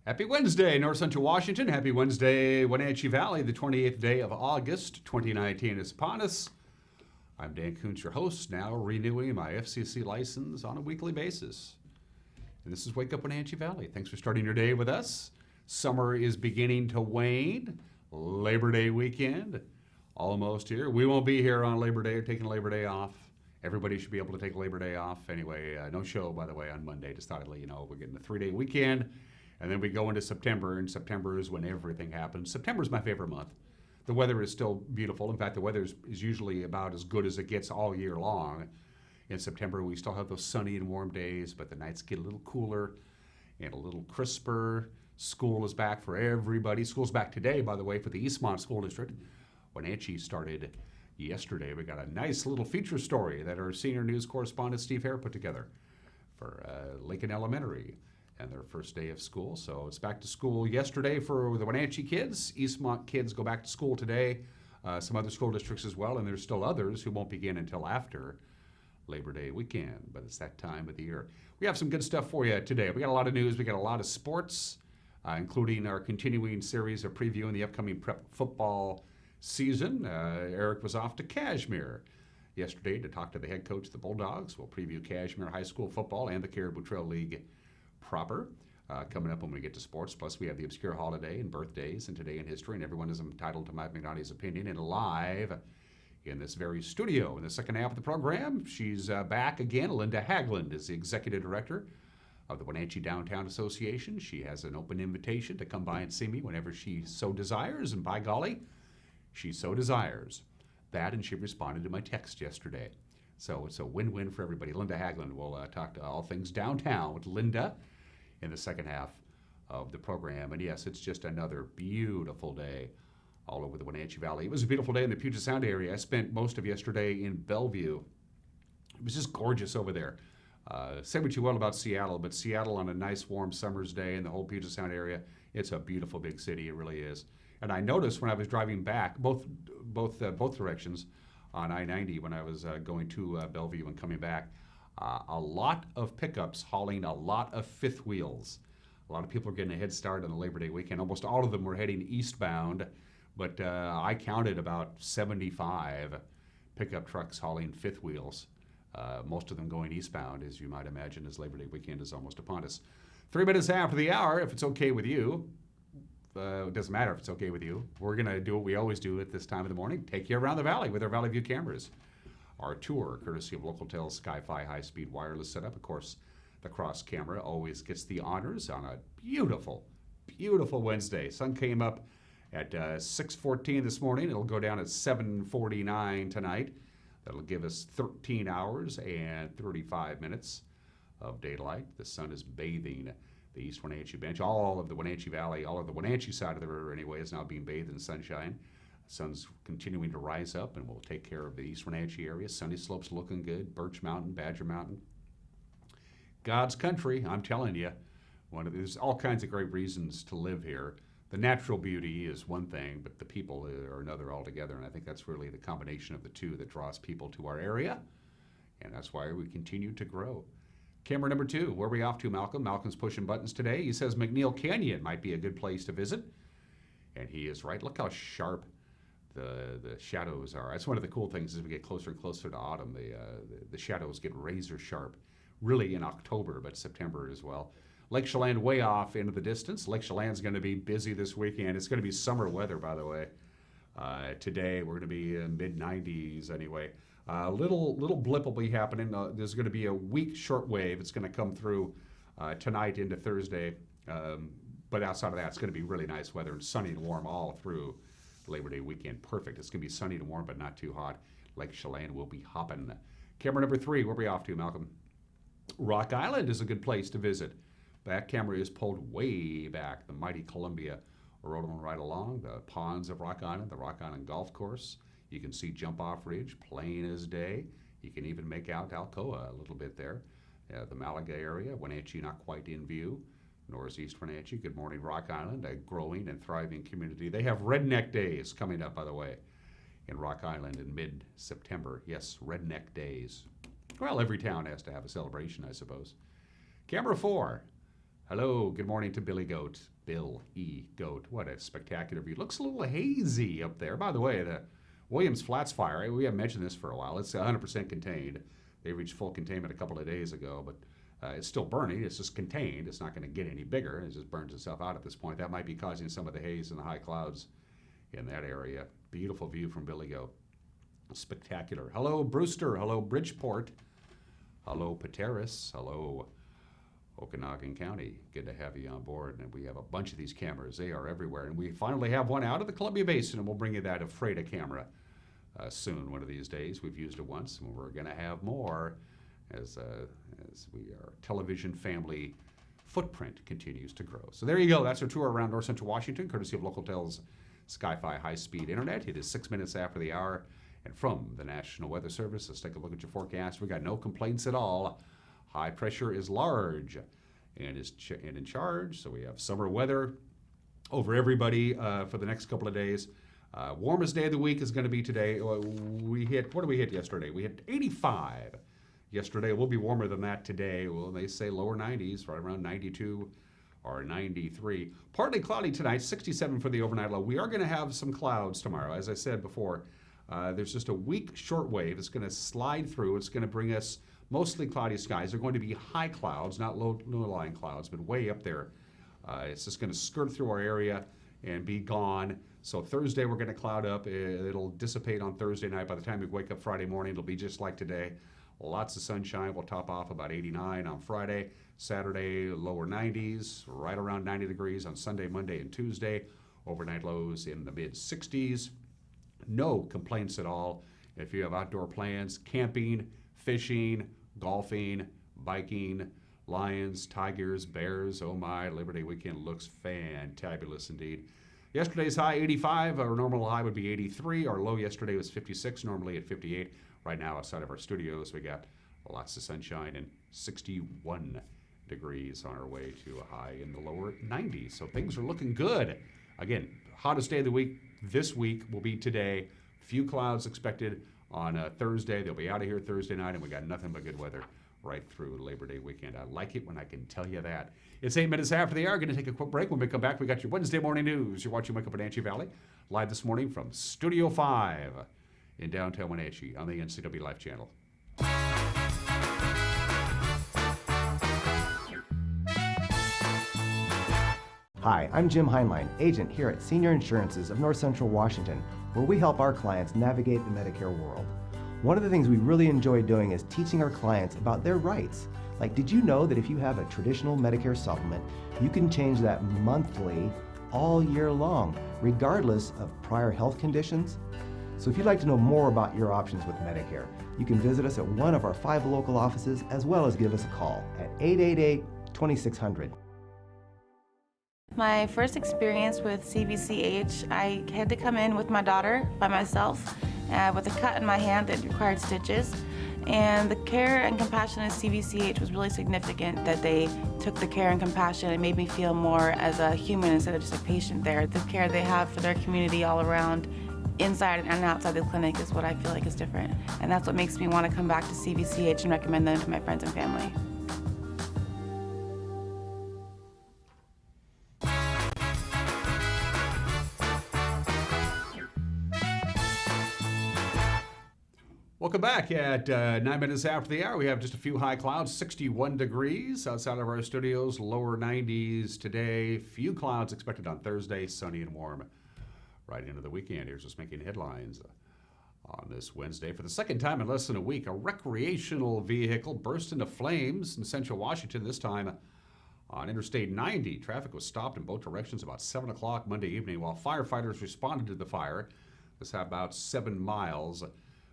Happy Wednesday, North Central Washington. Happy Wednesday, Wenatchee Valley. The 28th day of August, 2019 is upon us. I'm Dan Koontz, your host, now renewing my FCC license on a weekly basis. And this is Wake Up Wenatchee Valley. Thanks for starting your day with us. Summer is beginning to wane. Labor Day weekend, almost here. We won't be here on Labor Day or taking Labor Day off. Everybody should be able to take Labor Day off. Anyway, no show, by the way, on Monday. Just thought I'd let you know we're getting a 3-day weekend. And then we go into September, and September is when everything happens. September is my favorite month. The weather is still beautiful. In fact, the weather is usually about as good as it gets all year long. In September, we still have those sunny and warm days, but the nights get a little cooler and a little crisper. School is back for everybody. School's back today, by the way, for the Eastmont School District. Wenatchee started yesterday. We got a nice little feature story that our senior news correspondent Steve Hare put together for Lincoln Elementary and their first day of school. So it's back to school yesterday for the Wenatchee kids. Eastmont kids go back to school today. Some other school districts as well, and there's still others who won't begin until after Labor Day weekend, but it's that time of the year. We have some good stuff for you today. We got a lot of news. We got a lot of sports, including our continuing series of previewing the upcoming prep football season. Eric was off to Cashmere yesterday to talk to the head coach of the Bulldogs. We'll preview Cashmere High School football and the Caribou Trail League proper coming up when we get to sports. Plus, we have the obscure holiday and birthdays and today in history, and everyone is entitled to Mike McNaughty's opinion. And live in this very studio in the second half of the program, she's back again. Linda Haglund is the executive director of the Wenatchee Down Town Association. She has an open invitation to come by and see me whenever she so desires, and by golly, she so desires that, and she responded to my text yesterday. So it's a win-win for everybody. Linda Haglund will talk to all things downtown with Linda in the second half of the program. And yes, it's just another beautiful day all over the Wenatchee Valley. It was a beautiful day in the Puget Sound area. I spent most of yesterday in Bellevue. It was just gorgeous over there. Say what you will about Seattle, but Seattle on a nice warm summer's day in the whole Puget Sound area, it's a beautiful big city. It really is. And I noticed when I was driving back, both directions on I-90 when I was going to Bellevue and coming back, a lot of pickups hauling a lot of fifth wheels. A lot of people are getting a head start on the Labor Day weekend. Almost all of them were heading eastbound, but I counted about 75 pickup trucks hauling fifth wheels, most of them going eastbound, as you might imagine, as Labor Day weekend is almost upon us. 3 minutes after the hour, if it's okay with you. It doesn't matter if it's okay with you. We're going to do what we always do at this time of the morning, take you around the valley with our Valley View cameras. Our tour, courtesy of Localtel's Sky-Fi high-speed wireless setup. Of course, the cross camera always gets the honors on a beautiful, beautiful Wednesday. Sun came up at 6:14 this morning. It'll go down at 7:49 tonight. That'll give us 13 hours and 35 minutes of daylight. The sun is bathing the East Wenatchee Bench. All of the Wenatchee Valley, all of the Wenatchee side of the river anyway, is now being bathed in sunshine. The sun's continuing to rise up, and we'll take care of the East Wenatchee area. Sunny Slopes looking good. Birch Mountain, Badger Mountain. God's country, I'm telling you. There's all kinds of great reasons to live here. The natural beauty is one thing, but the people are another altogether, and I think that's really the combination of the two that draws people to our area, and that's why we continue to grow. Camera number 2, where are we off to, Malcolm? Malcolm's pushing buttons today. He says McNeil Canyon might be a good place to visit, and he is right. Look how sharp the shadows are. That's one of the cool things as we get closer and closer to autumn. The shadows get razor sharp, really in October, but September as well. Lake Chelan way off into the distance. Lake Chelan's going to be busy this weekend. It's going to be summer weather, by the way. Today we're going to be in mid-90s anyway. Little blip will be happening. There's going to be a weak shortwave. It's going to come through tonight into Thursday. But outside of that, it's going to be really nice weather and sunny and warm all through Labor Day weekend. Perfect. It's going to be sunny and warm, but not too hot. Lake Chelan will be hopping. Camera number 3, where are we off to, Malcolm? Rock Island is a good place to visit. That camera is pulled way back. The mighty Columbia rolling right along. The ponds of Rock Island, the Rock Island Golf Course. You can see Jump Off Ridge, plain as day. You can even make out Alcoa a little bit there. The Malaga area, Wenatchee not quite in view. Northeast Wenatchee, good morning, Rock Island, a growing and thriving community. They have Redneck Days coming up, by the way, in Rock Island in mid-September. Yes, Redneck Days. Well, every town has to have a celebration, I suppose. Camera 4. Hello, good morning to Billy Goat. Bill E. Goat. What a spectacular view. Looks a little hazy up there. By the way, the Williams Flats fire, we haven't mentioned this for a while. It's 100% contained. They reached full containment a couple of days ago, but it's still burning. It's just contained. It's not going to get any bigger. It just burns itself out at this point. That might be causing some of the haze and the high clouds in that area. Beautiful view from Billy Goat. Spectacular. Hello, Brewster. Hello, Bridgeport. Hello, Pateros. Hello, Okanagan County. Good to have you on board. And we have a bunch of these cameras. They are everywhere. And we finally have one out of the Columbia Basin, and we'll bring you that Afreda camera soon, one of these days. We've used it once, and we're going to have more as our television family footprint continues to grow. So there you go. That's our tour around North Central Washington, courtesy of Localtel's Sky-Fi high-speed internet. It is 6 minutes after the hour. And from the National Weather Service, let's take a look at your forecast. We got no complaints at all. High pressure is large and is in charge. So we have summer weather over everybody for the next couple of days. Warmest day of the week is going to be today. What did we hit yesterday? We hit 85 yesterday. We'll be warmer than that today. Well, they say lower 90s, right around 92 or 93. Partly cloudy tonight, 67 for the overnight low. We are going to have some clouds tomorrow. As I said before, there's just a weak shortwave. It's going to slide through. It's going to bring us mostly cloudy skies. They're going to be high clouds, not low-lying clouds, but way up there. It's just going to skirt through our area and be gone. So Thursday we're going to cloud up. It'll dissipate on Thursday night. By the time we wake up Friday morning, it'll be just like today. Lots of sunshine. We'll top off about 89 on Friday. Saturday, lower 90s, right around 90 degrees on Sunday, Monday, and Tuesday. Overnight lows in the mid-60s. No complaints at all. If you have outdoor plans, camping, fishing, golfing, biking, lions, tigers, bears, oh my, Labor Day weekend looks fantabulous indeed. Yesterday's high, 85. Our normal high would be 83. Our low yesterday was 56, normally at 58. Right now, outside of our studios, we got lots of sunshine and 61 degrees on our way to a high in the lower 90s. So things are looking good. Again, hottest day of the week this week will be today. Few clouds expected on Thursday. They'll be out of here Thursday night, and we got nothing but good weather right through Labor Day weekend. I like it when I can tell you that. It's 8 minutes after the hour. Going to take a quick break. When we come back, we got your Wednesday morning news. You're watching Wake Up Wenatchee Valley live this morning from Studio 5 in downtown Wenatchee on the NCW Life Channel. Hi, I'm Jim Heinlein, agent here at Senior Insurances of North Central Washington, where we help our clients navigate the Medicare world. One of the things we really enjoy doing is teaching our clients about their rights. Like, did you know that if you have a traditional Medicare supplement, you can change that monthly all year long, regardless of prior health conditions? So if you'd like to know more about your options with Medicare, you can visit us at one of our 5 local offices, as well as give us a call at 888-2600. My first experience with CVCH, I had to come in with my daughter by myself with a cut in my hand that required stitches. And the care and compassion at CVCH was really significant, that they took the care and compassion and made me feel more as a human instead of just a patient there. The care they have for their community all around, inside and outside the clinic, is what I feel like is different. And that's what makes me want to come back to CVCH and recommend them to my friends and family. Welcome back at 9 minutes after the hour. We have just a few high clouds, 61 degrees outside of our studios, lower 90s today. Few clouds expected on Thursday, sunny and warm right into the weekend. Here's just making headlines on this Wednesday. For the second time in less than a week, a recreational vehicle burst into flames in central Washington, this time on Interstate 90. Traffic was stopped in both directions about 7 o'clock Monday evening while firefighters responded to the fire. This happened about 7 miles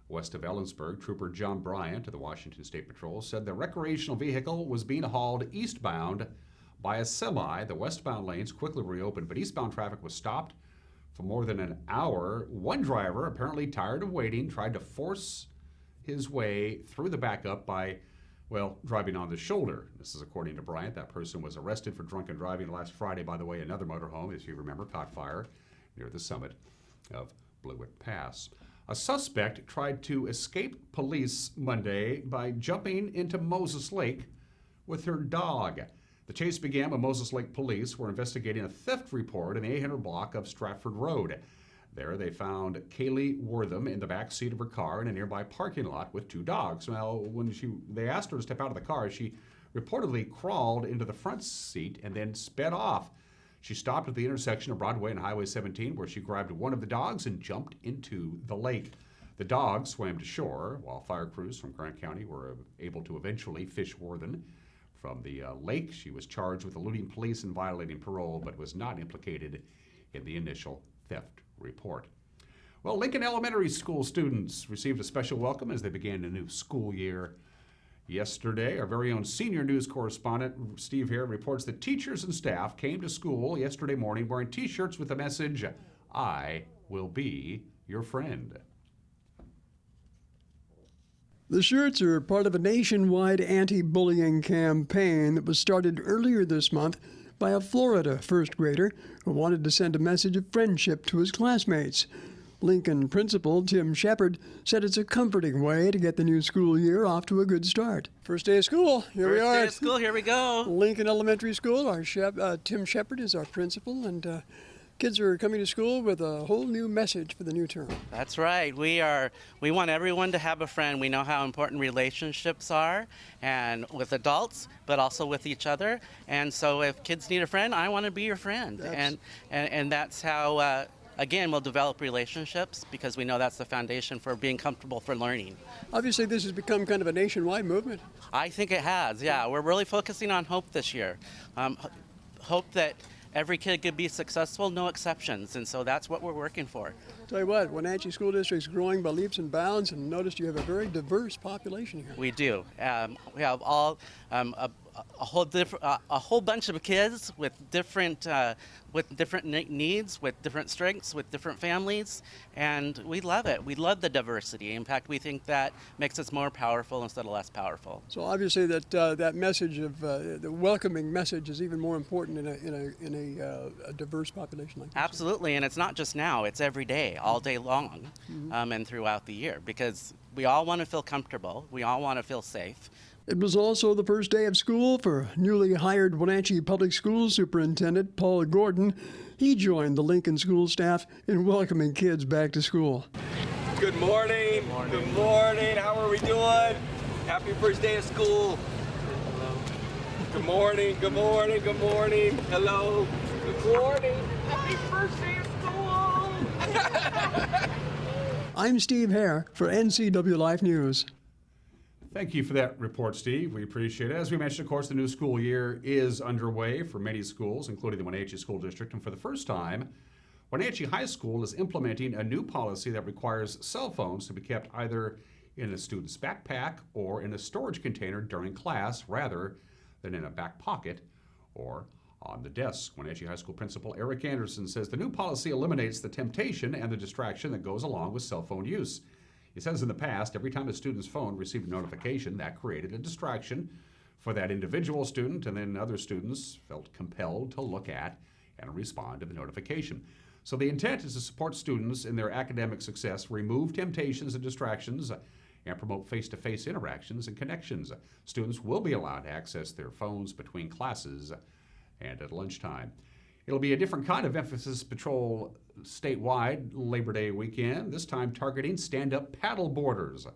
west of Ellensburg. Trooper John Bryant of the Washington State Patrol said the recreational vehicle was being hauled eastbound by a semi. The westbound lanes quickly reopened, but eastbound traffic was stopped for more than an hour. One driver, apparently tired of waiting, tried to force his way through the backup by, driving on the shoulder. This is according to Bryant. That person was arrested for drunken driving last Friday. By the way, another motorhome, as you remember, caught fire near the summit of Blewett Pass. A suspect tried to escape police Monday by jumping into Moses Lake with her dog. The chase began when Moses Lake police were investigating a theft report in the 800 block of Stratford Road. There they found Kaylee Wortham in the back seat of her car in a nearby parking lot with 2 dogs. Well, when they asked her to step out of the car, she reportedly crawled into the front seat and then sped off. She stopped at the intersection of Broadway and Highway 17, where she grabbed one of the dogs and jumped into the lake. The dog swam to shore, while fire crews from Grant County were able to eventually fish Wortham from the lake. She was charged with eluding police and violating parole, but was not implicated in the initial theft report. Well, Lincoln Elementary School students received a special welcome as they began a new school year yesterday. Our very own senior news correspondent, Steve Hare, reports that teachers and staff came to school yesterday morning wearing T-shirts with the message, "I will be your friend." The shirts are part of a nationwide anti-bullying campaign that was started earlier this month by a Florida first grader who wanted to send a message of friendship to his classmates. Lincoln principal Tim Shepard said it's a comforting way to get the new school year off to a good start. First day of school, here we are. First day of school, here we go. Lincoln Elementary School. Our Tim Shepard is our principal, and kids are coming to school with a whole new message for the new term. That's right. We want everyone to have a friend. We know how important relationships are, and with adults, but also with each other. And so if kids need a friend, I want to be your friend. And that's how, again, we'll develop relationships, because we know that's the foundation for being comfortable for learning. Obviously, this has become kind of a nationwide movement. I think it has, yeah. We're really focusing on hope this year. Hope that every kid could be successful, no exceptions, and so that's what we're working for. Tell you what, Wenatchee School District's growing by leaps and bounds, and noticed you have a very diverse population here. We do. We have all a whole bunch of kids with different needs, with different strengths, with different families, and we love it. We love the diversity. In fact, we think that makes us more powerful instead of less powerful. So obviously that message of the welcoming message is even more important in a diverse population like this. Absolutely, and it's not just now; it's every day, all day long, and throughout the year, because we all want to feel comfortable. We all want to feel safe. It was also the first day of school for newly hired Wenatchee Public Schools Superintendent Paul Gordon. He joined the Lincoln school staff in welcoming kids back to school. Good morning. Good morning. How are we doing? Happy first day of school. Hello. Good morning. Good morning. Good morning. Hello. Good morning. Happy first day of school. I'm Steve Hare for NCW Life News. Thank you for that report, Steve. We appreciate it. As we mentioned, of course, the new school year is underway for many schools, including the Wenatchee School District. And for the first time, Wenatchee High School is implementing a new policy that requires cell phones to be kept either in a student's backpack or in a storage container during class, rather than in a back pocket or on the desk. Wenatchee High School Principal Eric Anderson says the new policy eliminates the temptation and the distraction that goes along with cell phone use. He says in the past, every time a student's phone received a notification, that created a distraction for that individual student, and then other students felt compelled to look at and respond to the notification. So the intent is to support students in their academic success, remove temptations and distractions, and promote face-to-face interactions and connections. Students will be allowed to access their phones between classes and at lunchtime. It'll be a different kind of emphasis patrol statewide Labor Day weekend, this time targeting stand-up paddle boarders.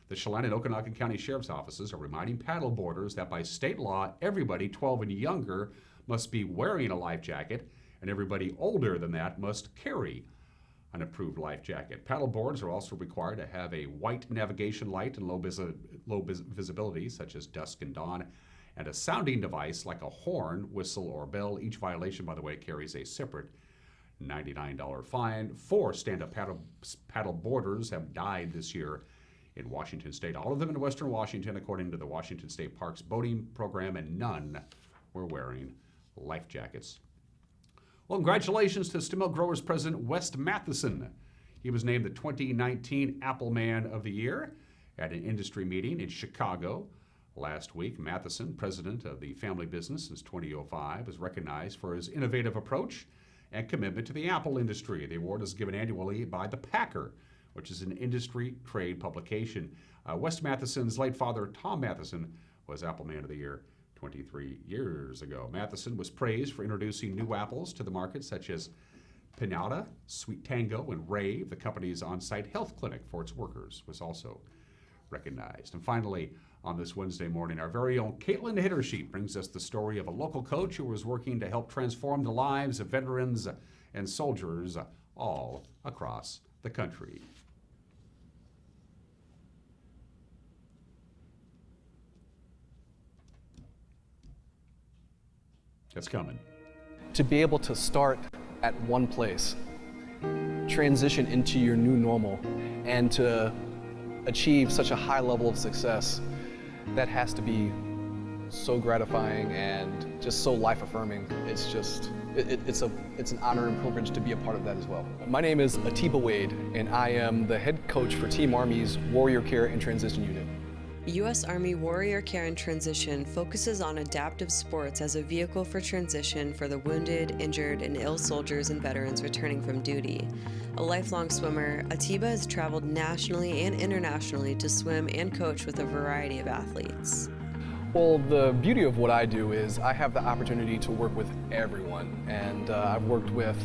The Chelan and Okanagan County Sheriff's offices are reminding paddle boarders that by state law, everybody 12 and younger must be wearing a life jacket, and everybody older than that must carry an approved life jacket. Paddle boards are also required to have a white navigation light and low visibility, such as dusk and dawn, and a sounding device like a horn, whistle, or bell. Each violation, by the way, carries a separate $99 fine. 4 stand-up paddle boarders have died this year in Washington State, all of them in Western Washington, according to the Washington State Parks boating program, and none were wearing life jackets. Well, congratulations to Still Milk Growers President Wes Matheson. He was named the 2019 Apple Man of the Year at an industry meeting in Chicago last week. Matheson, president of the family business since 2005, is recognized for his innovative approach and commitment to the apple industry. The award is given annually by The Packer, which is an industry trade publication. Wes Matheson's late father, Tom Matheson, was Apple Man of the Year 23 years ago. Matheson was praised for introducing new apples to the market, such as Pinata, Sweet Tango, and Rave. The company's on-site health clinic for its workers was also recognized. And finally, on this Wednesday morning, our very own Caitlin Hittersheet brings us the story of a local coach who was working to help transform the lives of veterans and soldiers all across the country. It's coming. To be able to start at one place, transition into your new normal, and to achieve such a high level of success, that has to be so gratifying and just so life-affirming. It's just, it's an honor and privilege to be a part of that as well. My name is Atiba Wade, and I am the head coach for Team Army's Warrior Care and Transition Unit. U.S. Army Warrior Care and Transition focuses on adaptive sports as a vehicle for transition for the wounded, injured, and ill soldiers and veterans returning from duty. A lifelong swimmer, Atiba has traveled nationally and internationally to swim and coach with a variety of athletes. Well, the beauty of what I do is I have the opportunity to work with everyone, and I've worked with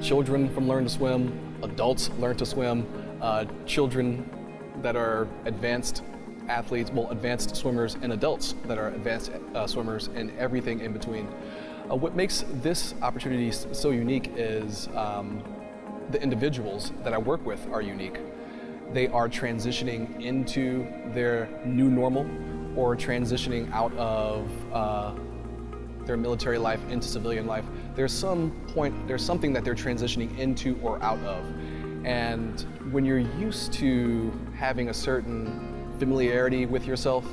children from Learn to Swim, adults Learn to Swim, children that are advanced athletes, well, advanced swimmers, and adults that are advanced swimmers, and everything in between. What makes this opportunity so unique is the individuals that I work with are unique. They are transitioning into their new normal or transitioning out of their military life into civilian life. There's something that they're transitioning into or out of. And when you're used to having a certain familiarity with yourself,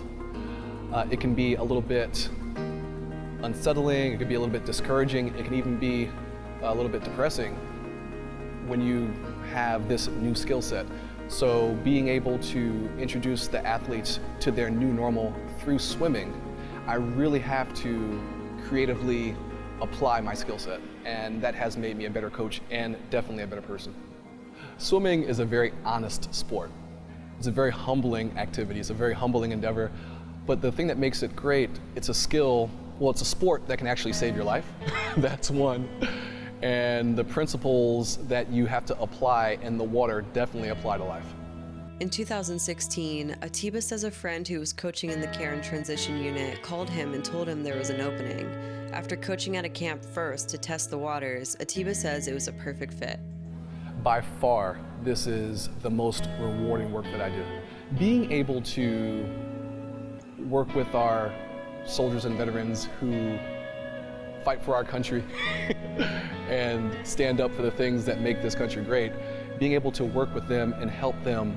it can be a little bit unsettling, it can be a little bit discouraging, it can even be a little bit depressing when you have this new skill set. So being able to introduce the athletes to their new normal through swimming, I really have to creatively apply my skill set, and that has made me a better coach and definitely a better person. Swimming is a very honest sport. It's a very humbling activity, it's a very humbling endeavor, but the thing that makes it great, it's a skill, well, it's a sport that can actually save your life. That's one. And the principles that you have to apply in the water definitely apply to life. In 2016, Atiba says a friend who was coaching in the Care and Transition Unit called him and told him there was an opening. After coaching at a camp first to test the waters, Atiba says it was a perfect fit. By far, this is the most rewarding work that I do. Being able to work with our soldiers and veterans who fight for our country and stand up for the things that make this country great, being able to work with them and help them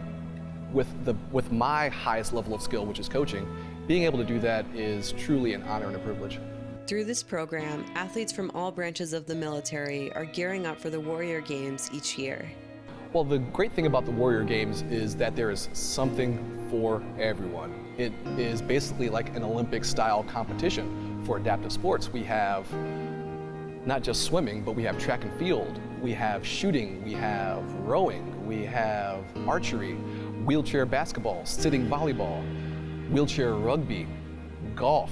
with my highest level of skill, which is coaching, being able to do that is truly an honor and a privilege. Through this program, athletes from all branches of the military are gearing up for the Warrior Games each year. Well, the great thing about the Warrior Games is that there is something for everyone. It is basically like an Olympic-style competition for adaptive sports. We have not just swimming, but we have track and field, we have shooting, we have rowing, we have archery, wheelchair basketball, sitting volleyball, wheelchair rugby, golf.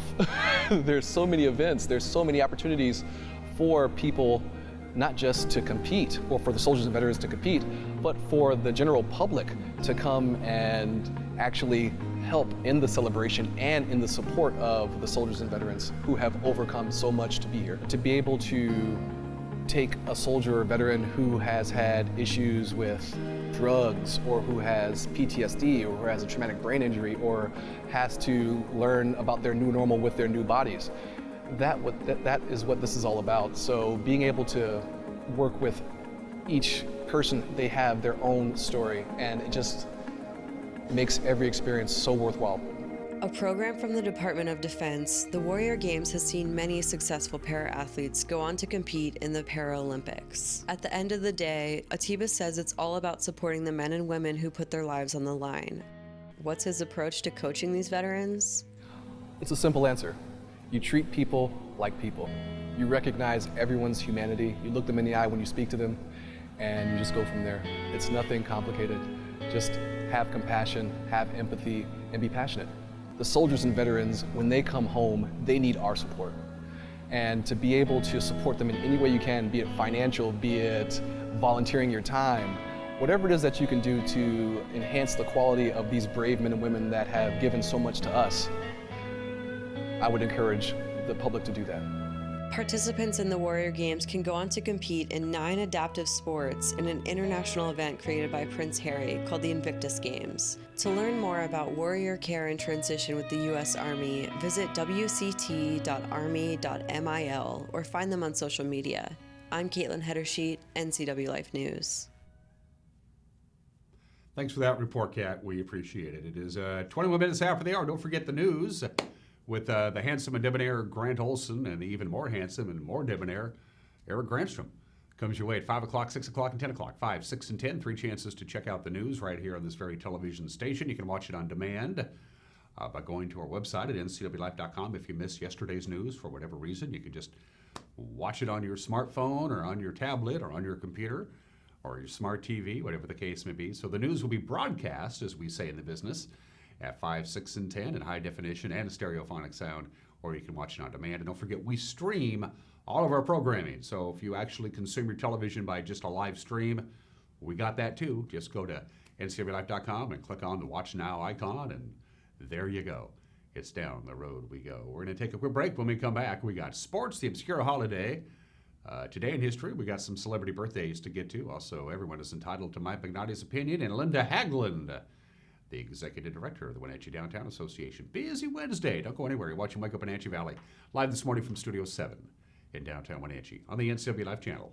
There's so many events, there's so many opportunities for people not just to compete, or for the soldiers and veterans to compete, but for the general public to come and actually help in the celebration and in the support of the soldiers and veterans who have overcome so much to be here. To be able to take a soldier or veteran who has had issues with drugs, or who has PTSD, or who has a traumatic brain injury, or has to learn about their new normal with their new bodies. That is what this is all about. So being able to work with each person, they have their own story, and it just makes every experience so worthwhile. A program from the Department of Defense, the Warrior Games has seen many successful para-athletes go on to compete in the Paralympics. At the end of the day, Atiba says it's all about supporting the men and women who put their lives on the line. What's his approach to coaching these veterans? It's a simple answer. You treat people like people. You recognize everyone's humanity, you look them in the eye when you speak to them, and you just go from there. It's nothing complicated. Just have compassion, have empathy, and be passionate. The soldiers and veterans, when they come home, they need our support. And to be able to support them in any way you can, be it financial, be it volunteering your time, whatever it is that you can do to enhance the quality of these brave men and women that have given so much to us, I would encourage the public to do that. Participants in the Warrior Games can go on to compete in 9 adaptive sports in an international event created by Prince Harry called the Invictus Games. To learn more about warrior care and transition with the U.S. Army, visit wct.army.mil or find them on social media. I'm Caitlin Hedersheet, NCW Life News. Thanks for that report, Kat. We appreciate it. It is 21 minutes after the hour. Don't forget the news with the handsome and debonair Grant Olson and the even more handsome and more debonair Eric Granstrom. Comes your way at 5 o'clock, 6 o'clock, and 10 o'clock. 5, 6, and 10. 3 chances to check out the news right here on this very television station. You can watch it on demand by going to our website at ncwlife.com. If you missed yesterday's news for whatever reason, you can just watch it on your smartphone or on your tablet or on your computer or your smart TV, whatever the case may be. So the news will be broadcast, as we say in the business, at 5, 6, and 10 in high definition and stereophonic sound, or you can watch it on demand. And don't forget, we stream all of our programming. So if you actually consume your television by just a live stream, we got that too. Just go to ncwlife.com and click on the Watch Now icon, and there you go. It's down the road we go. We're going to take a quick break. When we come back, we got sports, the obscure holiday. Today in history, we got some celebrity birthdays to get to. Also, everyone is entitled to Mike Magnotti's opinion, and Linda Haglund, the executive director of the Wenatchee Down Town Association. Busy Wednesday. Don't go anywhere. You're watching Wake Up Wenatchee Valley live this morning from Studio 7 in downtown Wenatchee on the NCW Life channel.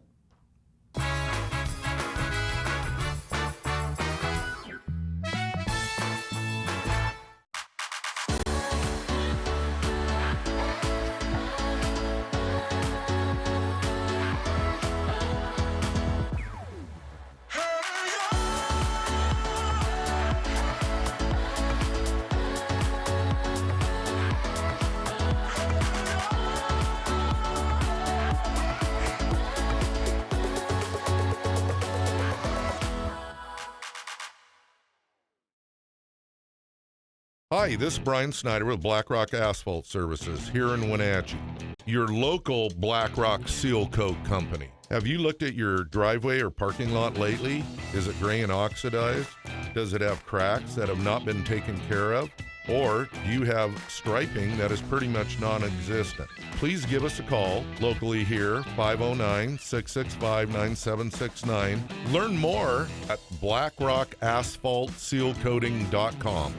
Hi, this is Brian Snyder with Black Rock Asphalt Services here in Wenatchee, your local Black Rock seal coat company. Have you looked at your driveway or parking lot lately? Is it gray and oxidized? Does it have cracks that have not been taken care of? Or do you have striping that is pretty much non-existent? Please give us a call locally here, 509-665-9769. Learn more at blackrockasphaltsealcoating.com.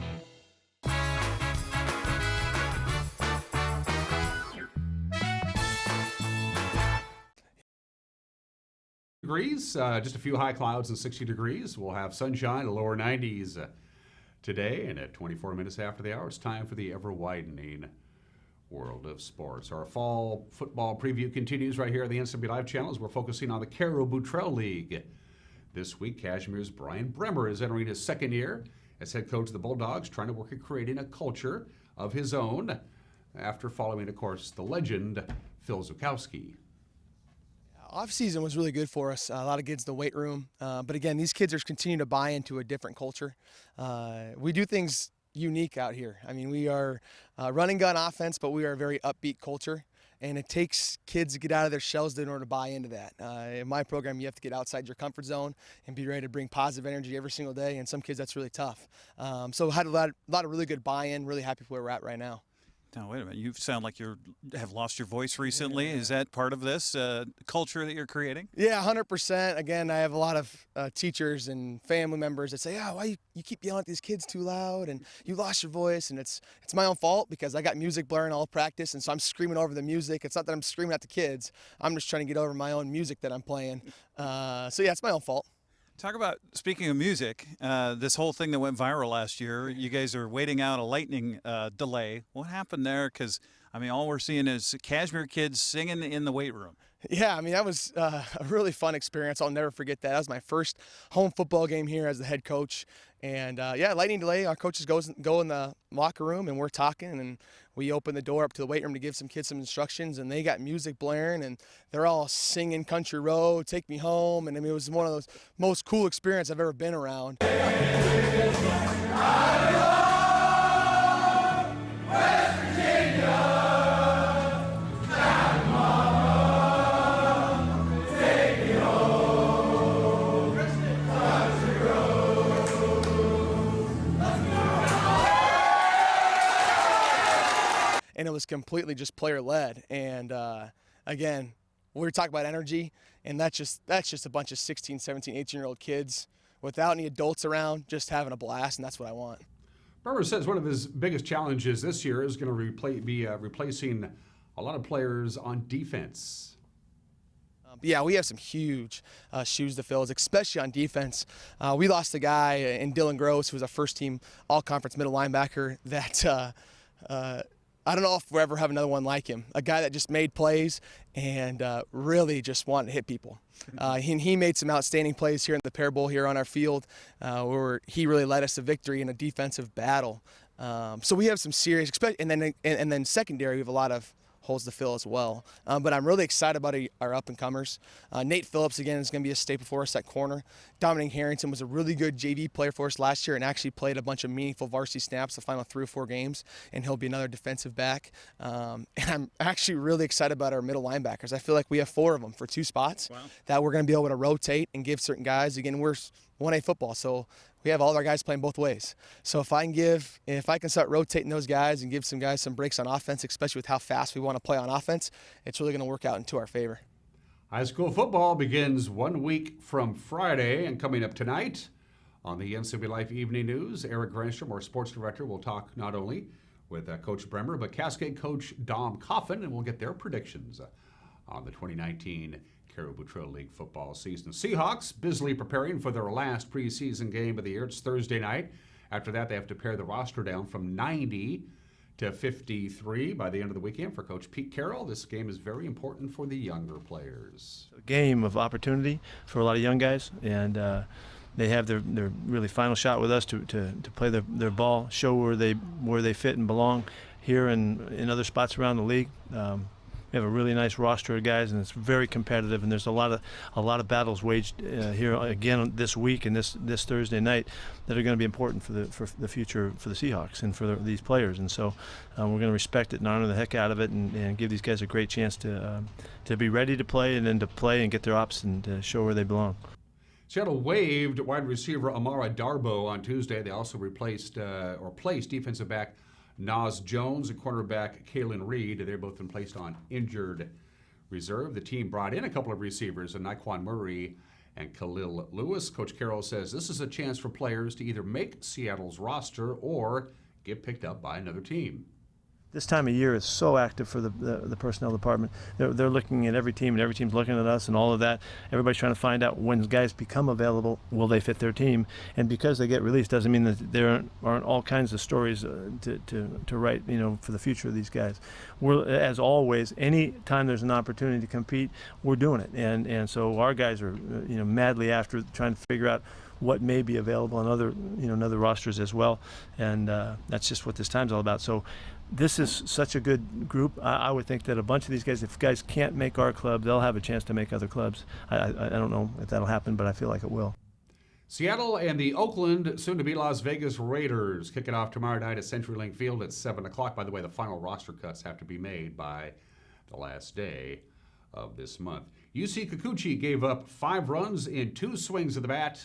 Degrees, just a few high clouds and 60 degrees. We'll have sunshine, a lower 90s today, and at 24 minutes after the hour, it's time for the ever-widening world of sports. Our fall football preview continues right here on the NCW Live channel as we're focusing on the Caribou Trail League. This week, Cashmere's Brian Bremer is entering his second year as head coach of the Bulldogs, trying to work at creating a culture of his own after following, of course, the legend, Phil Zukowski. Off-season was really good for us. A lot of kids in the weight room. But again, these kids are continuing to buy into a different culture. We do things unique out here. I mean, we are running gun offense, but we are a very upbeat culture. And it takes kids to get out of their shells in order to buy into that. In my program, you have to get outside your comfort zone and be ready to bring positive energy every single day. And some kids, that's really tough. So had a lot of really good buy-in. Really happy with where we're at right now. Now, wait a minute. You sound like you have lost your voice recently. Is that part of this culture that you're creating? Yeah, 100%. Again, I have a lot of teachers and family members that say, "Oh, why you keep yelling at these kids too loud, and you lost your voice." And it's my own fault because I got music blaring all practice, and so I'm screaming over the music. It's not that I'm screaming at the kids. I'm just trying to get over my own music that I'm playing. So yeah, it's my own fault. Talk about, speaking of music, this whole thing that went viral last year, you guys are waiting out a lightning delay. What happened there? Because, I mean, all we're seeing is Cashmere kids singing in the weight room. Yeah, I mean, that was a really fun experience. I'll never forget that. That was my first home football game here as the head coach. And, yeah, lightning delay, our coaches go in the locker room, and we're talking, and we open the door up to the weight room to give some kids some instructions, and they got music blaring, and they're all singing Country Road, Take Me Home, and I mean, it was one of those most cool experiences I've ever been around. and it was completely just player-led. And again, we were talking about energy, and that's just a bunch of 16, 17, 18-year-old kids without any adults around, just having a blast, and that's what I want. Bremer says one of his biggest challenges this year is going to be replacing a lot of players on defense. Yeah, we have some huge shoes to fill, especially on defense. We lost a guy in Dylan Gross, who was a first-team all-conference middle linebacker that I don't know if we'll ever have another one like him. A guy that just made plays and really just wanted to hit people. He made some outstanding plays here in the Pear Bowl here on our field, where he really led us to victory in a defensive battle. So we have some serious, and then secondary, we have a lot of holes to fill as well. But I'm really excited about our up-and-comers. Nate Phillips, again, is going to be a staple for us at corner. Dominic Harrington was a really good JV player for us last year and actually played a bunch of meaningful varsity snaps the final 3 or 4 games, and he'll be another defensive back. And I'm actually really excited about our middle linebackers. I feel like we have 4 of them for 2 spots that we're going to be able to rotate and give certain guys. Again, we're 1A football, so we have all of our guys playing both ways. So if I can start rotating those guys and give some guys some breaks on offense, especially with how fast we want to play on offense, it's really going to work out into our favor. High school football begins 1 week from Friday, and coming up tonight on the NCAA Life Evening News, Eric Granstrom, our sports director, will talk not only with Coach Bremer, but Cascade coach Dom Coffin, and we'll get their predictions on the 2019 Caribou Trail League football season. Seahawks busily preparing for their last preseason game of the year. It's Thursday night. After that, they have to pare the roster down from 90 to 53 by the end of the weekend. For Coach Pete Carroll, this game is very important for the younger players. A game of opportunity for a lot of young guys, and they have their really final shot with us to play their ball, show where they fit and belong here and in other spots around the league. We have a really nice roster of guys, and it's very competitive. And there's a lot of battles waged here again this week and this Thursday night that are going to be important for the future for the Seahawks and for these players. And so we're going to respect it and honor the heck out of it, and give these guys a great chance to be ready to play, and then to play and get their ops and to show where they belong. Seattle waived wide receiver Amara Darbo on Tuesday. They also placed defensive back Nas Jones and cornerback Kalen Reed. They've both been placed on injured reserve. The team brought in a couple of receivers, Naquan Murray and Khalil Lewis. Coach Carroll says this is a chance for players to either make Seattle's roster or get picked up by another team. This time of year is so active for the personnel department. They're looking at every team, and every team's looking at us and all of that. Everybody's trying to find out when guys become available, will they fit their team? And because they get released doesn't mean that there aren't all kinds of stories to write, for the future of these guys. We're, as always, any time there's an opportunity to compete, we're doing it. And so our guys are, madly after trying to figure out what may be available on other rosters as well. And that's just what this time's all about. So this is such a good group. I would think that a bunch of these guys, if guys can't make our club, they'll have a chance to make other clubs. I don't know if that'll happen, but I feel like it will. Seattle and the Oakland, soon-to-be Las Vegas Raiders kick it off tomorrow night at CenturyLink Field at 7 o'clock. By the way, the final roster cuts have to be made by the last day of this month. UC Kikuchi gave up 5 runs in 2 swings of the bat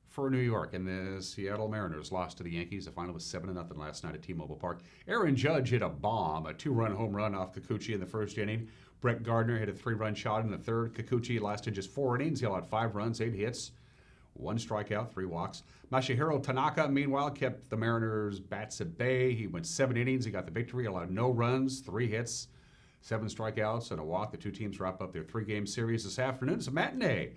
for New York, and the Seattle Mariners lost to the Yankees. The final was 7-0 last night at T-Mobile Park. Aaron Judge hit a bomb, a 2-run home run off Kikuchi in the first inning. Brett Gardner hit a 3-run shot in the third. Kikuchi lasted just 4 innings. He allowed 5 runs, 8 hits, 1 strikeout, 3 walks. Masahiro Tanaka, meanwhile, kept the Mariners' bats at bay. He went 7 innings. He got the victory, allowed no runs, 3 hits, 7 strikeouts, and a walk. The 2 teams wrap up their 3-game series this afternoon. It's a matinee.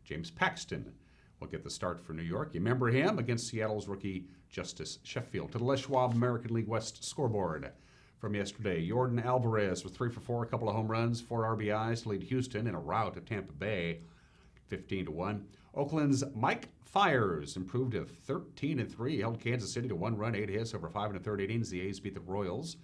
James Paxton will get the start for New York. You remember him against Seattle's rookie Justice Sheffield. To the Les Schwab American League West scoreboard from yesterday, Jordan Alvarez with 3 for 4, a couple of home runs, 4 RBIs to lead Houston in a rout at Tampa Bay, 15-1. Oakland's Mike Fiers improved to 13-3, held Kansas City to 1 run, 8 hits over 5 1/3 innings. The A's beat the Royals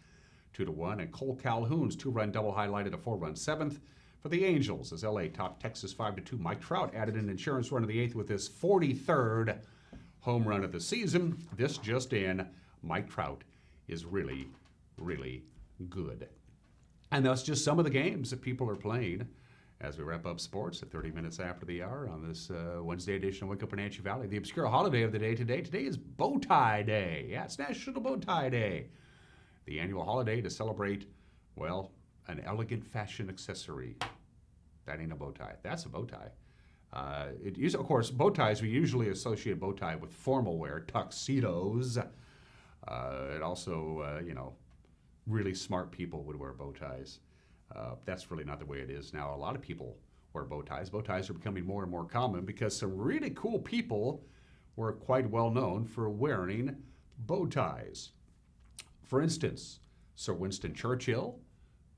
2-1, and Cole Calhoun's 2-run double highlighted a 4-run 7th for the Angels as LA topped Texas 5-2. Mike Trout added an insurance run of the 8th with his 43rd home run of the season. This just in, Mike Trout is really, really good. And that's just some of the games that people are playing as we wrap up sports at 30 minutes after the hour on this Wednesday edition of Wake Up Wenatchee Valley. The obscure holiday of the day today is Bowtie Day. Yeah, it's National Bowtie Day. the annual holiday to celebrate, well, an elegant fashion accessory. That ain't a bow tie. That's a bow tie. Of course, bow ties, we usually associate bow tie with formal wear, tuxedos. And also, really smart people would wear bow ties. That's really not the way it is now. A lot of people wear bow ties. Bow ties are becoming more and more common because some really cool people were quite well known for wearing bow ties. For instance, Sir Winston Churchill,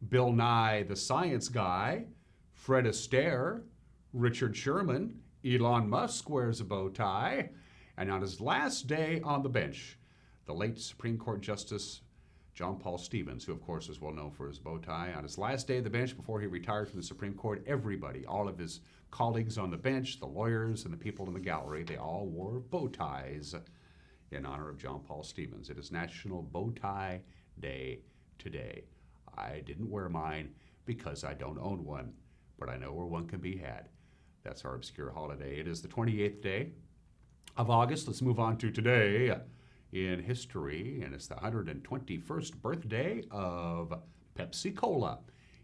Bill Nye the Science Guy, Fred Astaire, Richard Sherman, Elon Musk wears a bow tie, and on his last day on the bench, the late Supreme Court Justice John Paul Stevens, who of course is well known for his bow tie, on his last day of the bench before he retired from the Supreme Court, everybody, all of his colleagues on the bench, the lawyers and the people in the gallery, they all wore bow ties in honor of John Paul Stevens. It is National Bow Tie Day today. I didn't wear mine because I don't own one, but I know where one can be had. That's our obscure holiday. It is the 28th day of August. Let's move on to today in history, and it's the 121st birthday of Pepsi Cola.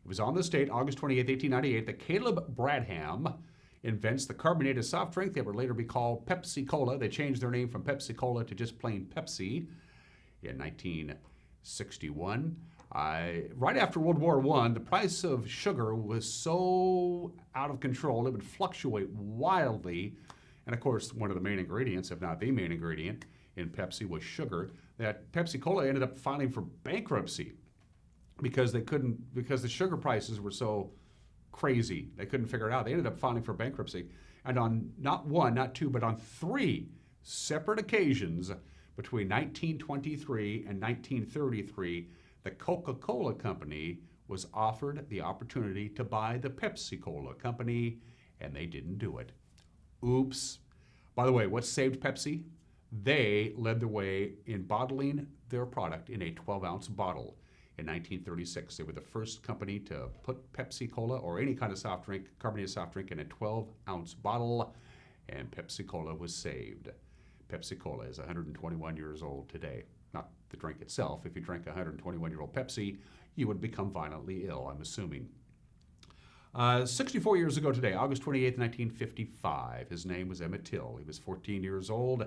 It was on this date, August 28, 1898, that Caleb Bradham invents the carbonated soft drink that would later be called Pepsi Cola. They changed their name from Pepsi Cola to just plain Pepsi in 1961. Right after World War I, the price of sugar was so out of control, it would fluctuate wildly. And of course, one of the main ingredients, if not the main ingredient, in Pepsi was sugar, that Pepsi Cola ended up filing for bankruptcy because the sugar prices were so crazy. They couldn't figure it out. They ended up filing for bankruptcy. And on not one, not two, but on three separate occasions between 1923 and 1933, the Coca-Cola Company was offered the opportunity to buy the Pepsi Cola Company, and they didn't do it. Oops. By the way, what saved Pepsi? They led the way in bottling their product in a 12-ounce bottle. In 1936, they were the first company to put Pepsi Cola or any kind of soft drink, carbonated soft drink, in a 12-ounce bottle, and Pepsi Cola was saved. Pepsi Cola is 121 years old today. Not the drink itself. If you drank 121-year-old Pepsi, you would become violently ill, I'm assuming. 64 years ago today, August 28, 1955, his name was Emmett Till. He was 14 years old.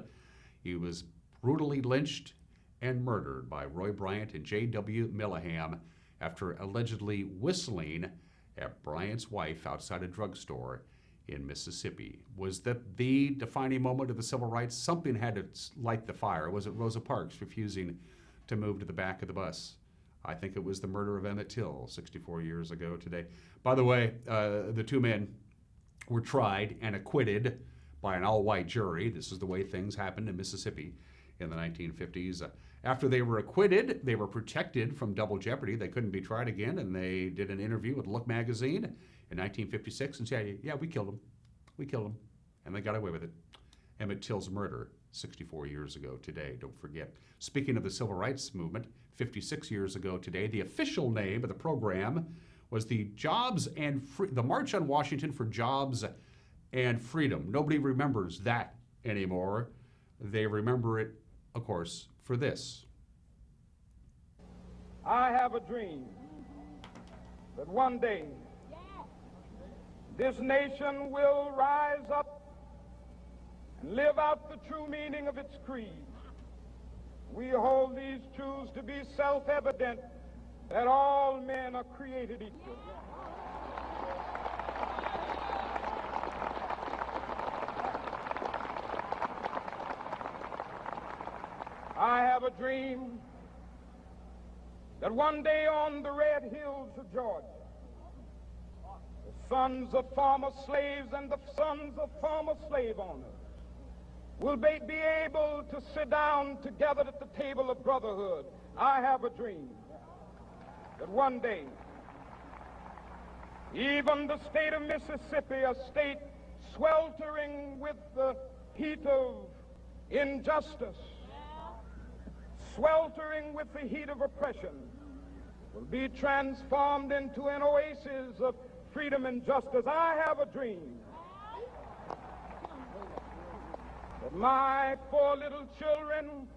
He was brutally lynched and murdered by Roy Bryant and J.W. Millaham after allegedly whistling at Bryant's wife outside a drugstore in Mississippi. Was that the defining moment of the civil rights? Something had to light the fire. Was it Rosa Parks refusing to move to the back of the bus? I think it was the murder of Emmett Till 64 years ago today. By the way, the two men were tried and acquitted by an all-white jury. This is the way things happened in Mississippi in the 1950s. After they were acquitted, they were protected from double jeopardy. They couldn't be tried again, and they did an interview with Look magazine in 1956 and said, yeah, we killed him. We killed him. And they got away with it. Emmett Till's murder 64 years ago today, don't forget. Speaking of the civil rights movement, 56 years ago today, the official name of the program was the March on Washington for Jobs and Freedom. Nobody remembers that anymore. They remember it, of course, for this. I have a dream that one day this nation will rise up and live out the true meaning of its creed. We hold these truths to be self-evident, that all men are created equal. I have a dream that one day on the red hills of Georgia, the sons of former slaves and the sons of former slave owners will be able to sit down together at the table of brotherhood. I have a dream that one day, even the state of Mississippi, a state sweltering with the heat of injustice, sweltering with the heat of oppression, will be transformed into an oasis of freedom and justice. I have a dream that my 4 little children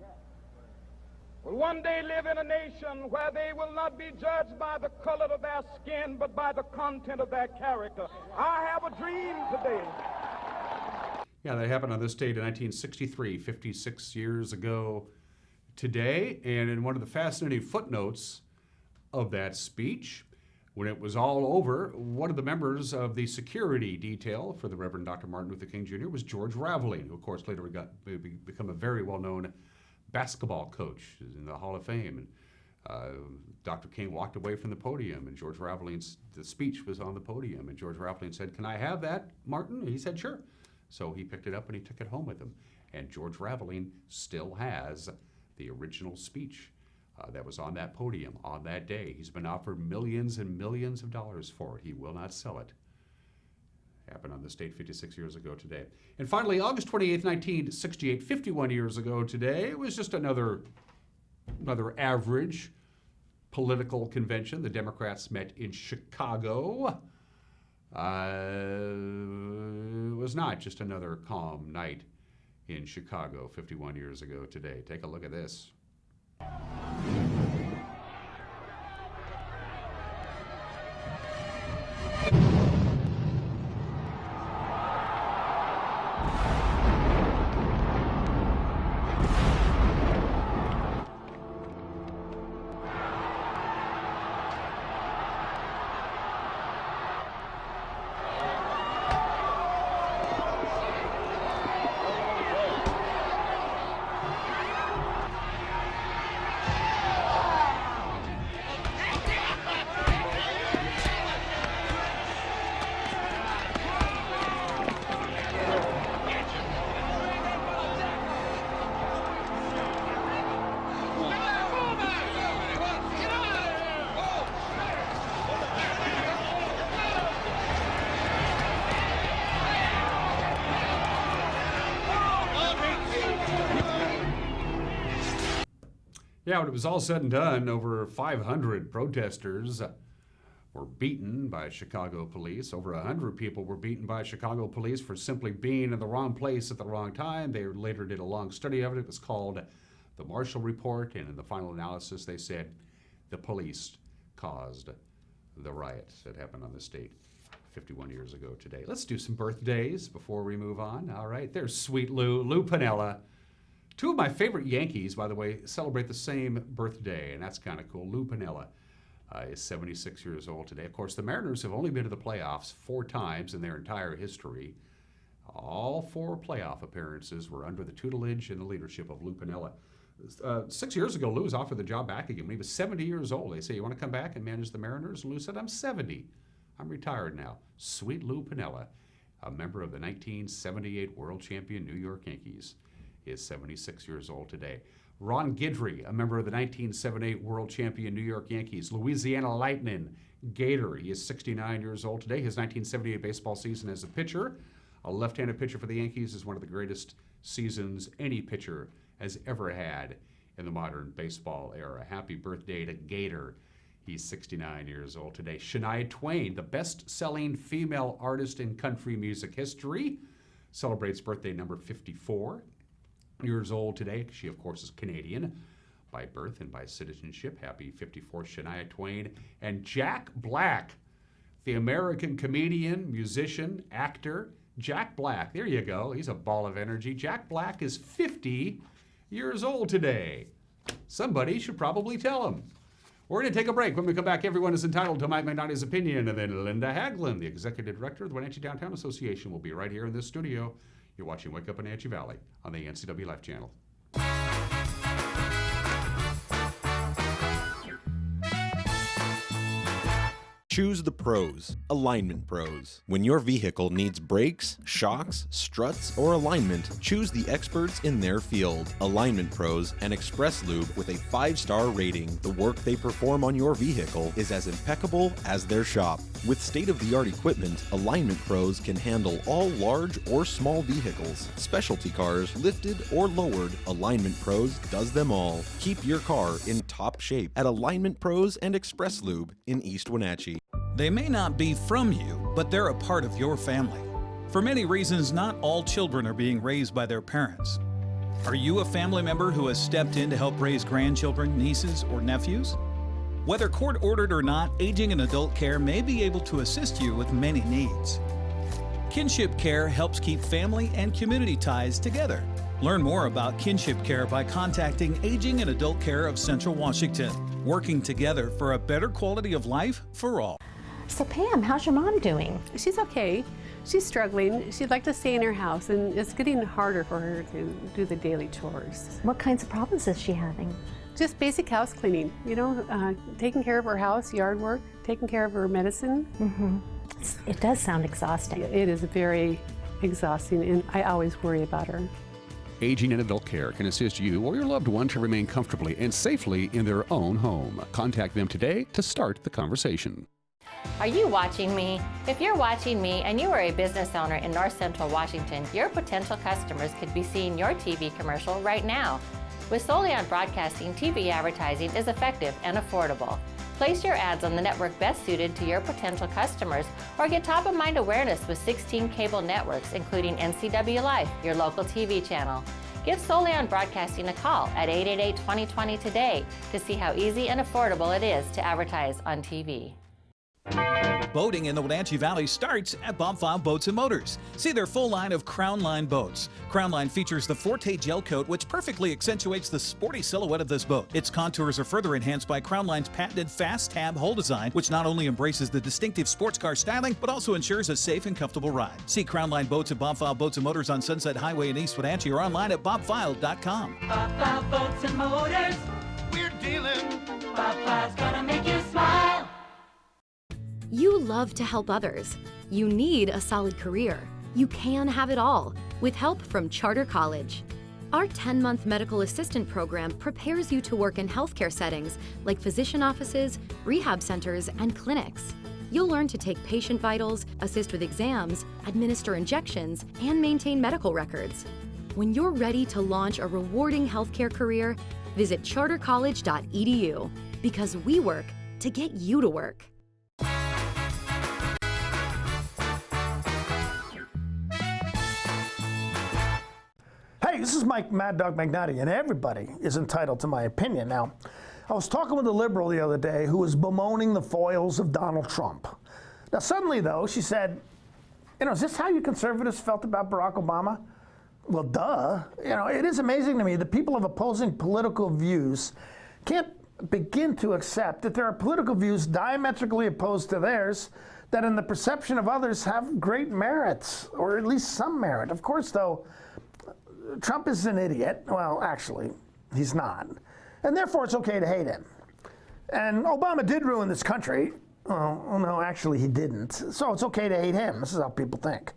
will one day live in a nation where they will not be judged by the color of their skin, but by the content of their character. I have a dream today. Yeah, that happened on this date in 1963, 56 years ago today. And in one of the fascinating footnotes of that speech, when it was all over, one of the members of the security detail for the Reverend Dr. Martin Luther King Jr. was George Raveling, who of course later become a very well-known basketball coach in the Hall of Fame. And Dr. King walked away from the podium, and George Raveling's the speech was on the podium, and George Raveling said, "Can I have that, Martin?" And he said, "Sure." So he picked it up and he took it home with him. And George Raveling still has the original speech that was on that podium on that day. He's been offered millions and millions of dollars for it. He will not sell it. Happened on this date 56 years ago today. And finally, August 28th, 1968, 51 years ago today, it was just another average political convention. The Democrats met in Chicago. It was not just another calm night in Chicago 51 years ago today. Take a look at this. Yeah, when it was all said and done, over 500 protesters were beaten by Chicago police. Over 100 people were beaten by Chicago police for simply being in the wrong place at the wrong time. They later did a long study of it. It was called the Marshall Report, and in the final analysis, they said the police caused the riot that happened on this date 51 years ago today. Let's do some birthdays before we move on. All right, there's Sweet Lou Piniella. Two of my favorite Yankees, by the way, celebrate the same birthday, and that's kind of cool. Lou Piniella is 76 years old today. Of course, the Mariners have only been to the playoffs 4 times in their entire history. All 4 playoff appearances were under the tutelage and the leadership of Lou Piniella. 6 years ago, Lou was offered the job back again when he was 70 years old. They say, "You want to come back and manage the Mariners?" And Lou said, "I'm 70. I'm retired now." Sweet Lou Piniella, a member of the 1978 World Champion New York Yankees, is 76 years old today. Ron Guidry, a member of the 1978 World Champion New York Yankees. Louisiana Lightning Gator, he is 69 years old today. His 1978 baseball season as a pitcher, a left-handed pitcher for the Yankees, is one of the greatest seasons any pitcher has ever had in the modern baseball era. Happy birthday to Gator. He's 69 years old today. Shania Twain, the best-selling female artist in country music history, celebrates birthday number 54. Years old today. She, of course, is Canadian by birth and by citizenship. Happy 54th, Shania Twain. And Jack Black, the American comedian, musician, actor. Jack Black, there you go. He's a ball of energy. Jack Black is 50 years old today. Somebody should probably tell him. We're going to take a break. When we come back, everyone is entitled to might not his opinion. And then Linda Haglund, the executive director of the Wenatchee Down Town Association, will be right here in this studio. You're watching Wake Up Wenatchee Valley on the NCW Life Channel. Choose the pros, Alignment Pros. When your vehicle needs brakes, shocks, struts, or alignment, choose the experts in their field. Alignment Pros and Express Lube with a 5-star rating. The work they perform on your vehicle is as impeccable as their shop. With state-of-the-art equipment, Alignment Pros can handle all large or small vehicles, specialty cars, lifted or lowered. Alignment Pros does them all. Keep your car in top shape at Alignment Pros and Express Lube in East Wenatchee. They may not be from you, but they're a part of your family. For many reasons, not all children are being raised by their parents. Are you a family member who has stepped in to help raise grandchildren, nieces, or nephews? Whether court-ordered or not, Aging and Adult Care may be able to assist you with many needs. Kinship Care helps keep family and community ties together. Learn more about Kinship Care by contacting Aging and Adult Care of Central Washington, working together for a better quality of life for all. So Pam, how's your mom doing? She's okay. She's struggling. She'd like to stay in her house, and it's getting harder for her to do the daily chores. What kinds of problems is she having? Just basic house cleaning, you know, taking care of her house, yard work, taking care of her medicine. Mm-hmm. It does sound exhausting. It is very exhausting, and I always worry about her. Aging and Adult Care can assist you or your loved one to remain comfortably and safely in their own home. Contact them today to start the conversation. Are you watching me? If you're watching me and you are a business owner in North Central Washington, your potential customers could be seeing your TV commercial right now. With Solely on Broadcasting, TV advertising is effective and affordable. Place your ads on the network best suited to your potential customers, or get top-of-mind awareness with 16 cable networks, including NCW Life, your local TV channel. Give Solely on Broadcasting a call at 888-2020 today to see how easy and affordable it is to advertise on TV. Boating in the Wenatchee Valley starts at Bob File Boats and Motors. See their full line of Crown Line boats. Crown Line features the Forte gel coat, which perfectly accentuates the sporty silhouette of this boat. Its contours are further enhanced by Crown Line's patented fast tab hull design, which not only embraces the distinctive sports car styling, but also ensures a safe and comfortable ride. See Crown Line boats at Bob File Boats and Motors on Sunset Highway in East Wenatchee, or online at bobfile.com. Bob File Boats and Motors, we're dealing. Bob File's gonna make you smile. You love to help others. You need a solid career. You can have it all with help from Charter College. Our 10-month medical assistant program prepares you to work in healthcare settings like physician offices, rehab centers, and clinics. You'll learn to take patient vitals, assist with exams, administer injections, and maintain medical records. When you're ready to launch a rewarding healthcare career, visit chartercollege.edu, because we work to get you to work. Hey, this is Mike Mad Dog Magnati, and everybody is entitled to my opinion. Now, I was talking with a liberal the other day who was bemoaning the foils of Donald Trump. Now, suddenly, though, she said, you know, is this how you conservatives felt about Barack Obama? Well, duh. You know, it is amazing to me that people of opposing political views can't begin to accept that there are political views diametrically opposed to theirs that in the perception of others have great merits, or at least some merit. Of course, though, Trump is an idiot. Well, actually, he's not. And therefore, it's okay to hate him. And Obama did ruin this country. Oh, no, actually, he didn't. So it's okay to hate him. This is how people think.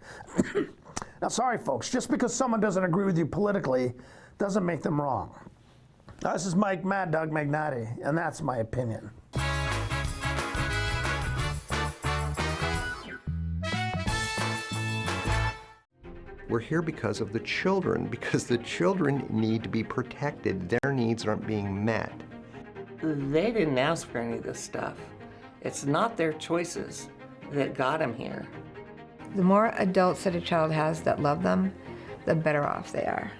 Now, sorry, folks, just because someone doesn't agree with you politically doesn't make them wrong. This is Mike Mad Dog Magnati, and that's my opinion. We're here because of the children, because the children need to be protected. Their needs aren't being met. They didn't ask for any of this stuff. It's not their choices that got them here. The more adults that a child has that love them, the better off they are.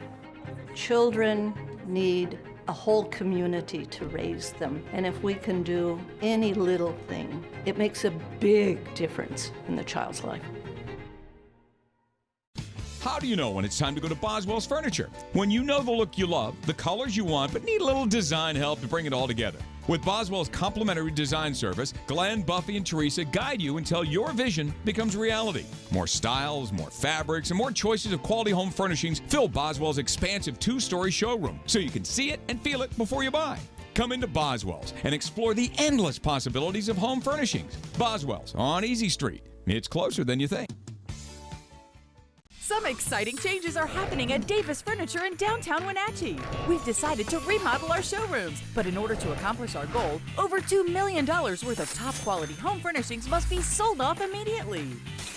Children need a whole community to raise them. And if we can do any little thing, it makes a big difference in the child's life. How do you know when it's time to go to Boswell's Furniture? When you know the look you love, the colors you want, but need a little design help to bring it all together. With Boswell's complimentary design service, Glenn, Buffy, and Teresa guide you until your vision becomes reality. More styles, more fabrics, and more choices of quality home furnishings fill Boswell's expansive 2-story showroom, so you can see it and feel it before you buy. Come into Boswell's and explore the endless possibilities of home furnishings. Boswell's on Easy Street. It's closer than you think. Some exciting changes are happening at Davis Furniture in downtown Wenatchee. We've decided to remodel our showrooms, but in order to accomplish our goal, over $2 million worth of top-quality home furnishings must be sold off immediately.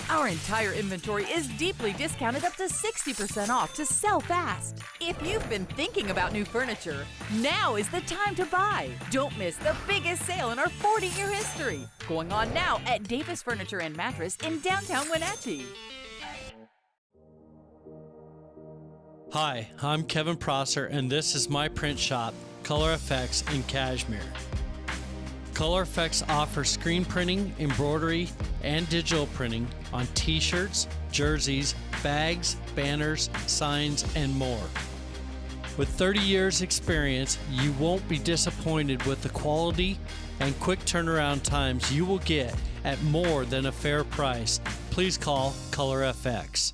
Our entire inventory is deeply discounted up to 60% off to sell fast. If you've been thinking about new furniture, now is the time to buy. Don't miss the biggest sale in our 40-year history. Going on now at Davis Furniture and Mattress in downtown Wenatchee. Hi, I'm Kevin Prosser, and this is my print shop, Color Effects in Cashmere. Color Effects offers screen printing, embroidery, and digital printing on t-shirts, jerseys, bags, banners, signs, and more. With 30 years experience, you won't be disappointed with the quality and quick turnaround times you will get at more than a fair price. Please call Color FX.